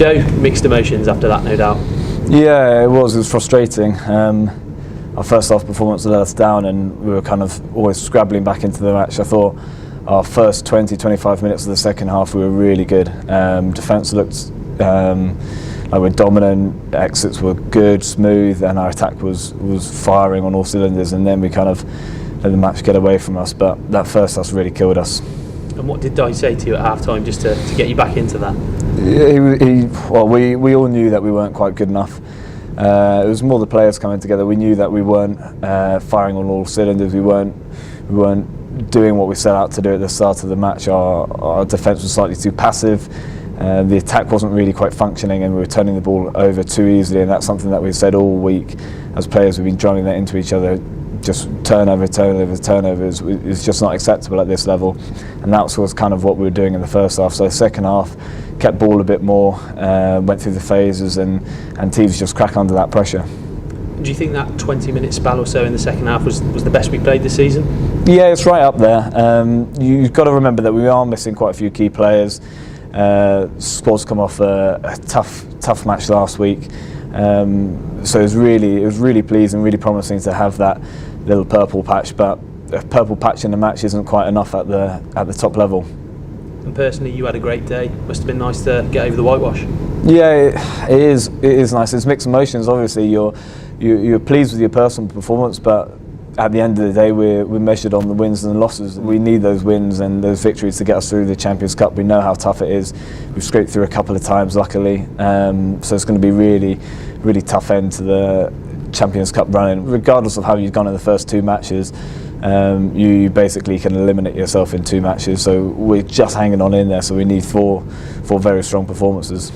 Joe, mixed emotions after that, no doubt. Yeah, it was frustrating. Our first half performance let us down, and we were kind of always scrabbling back into the match. I thought our first 20-25 minutes of the second half we were really good. Defence looked like we're dominant, exits were good, smooth, and our attack was firing on all cylinders, and then we kind of let the match get away from us. But that first half really killed us. And what did Di say to you at half time just to get you back into that? Well, we all knew that we weren't quite good enough. It was more the players coming together. We knew that we weren't firing on all cylinders. We weren't doing what we set out to do at the start of the match. Our defence was slightly too passive. The attack wasn't really quite functioning, and we were turning the ball over too easily. And that's something that we've said all week as players. We've been driving that into each other. Just turnover is just not acceptable at this level, and that was kind of what we were doing in the first half. So the second half, kept ball a bit more, went through the phases, and teams just crack under that pressure. Do you think that 20-minute spell or so in the second half was the best we played this season? Yeah, it's right up there. You've got to remember that we are missing quite a few key players. Squad's come off a tough match last week, so it was really pleasing, really promising to have that little purple patch. But a purple patch in the match isn't quite enough at the top level. And personally, you had a great day. Must have been nice to get over the whitewash. Yeah, it is nice. It's mixed emotions. Obviously, you're pleased with your personal performance, but at the end of the day, we're measured on the wins and the losses. We need those wins and those victories to get us through the Champions Cup. We know how tough it is. We've scraped through a couple of times, luckily. So it's going to be really tough end to the Champions Cup running. Regardless of how you've gone in the first two matches, you basically can eliminate yourself in two matches. So we're just hanging on in there. So we need four very strong performances.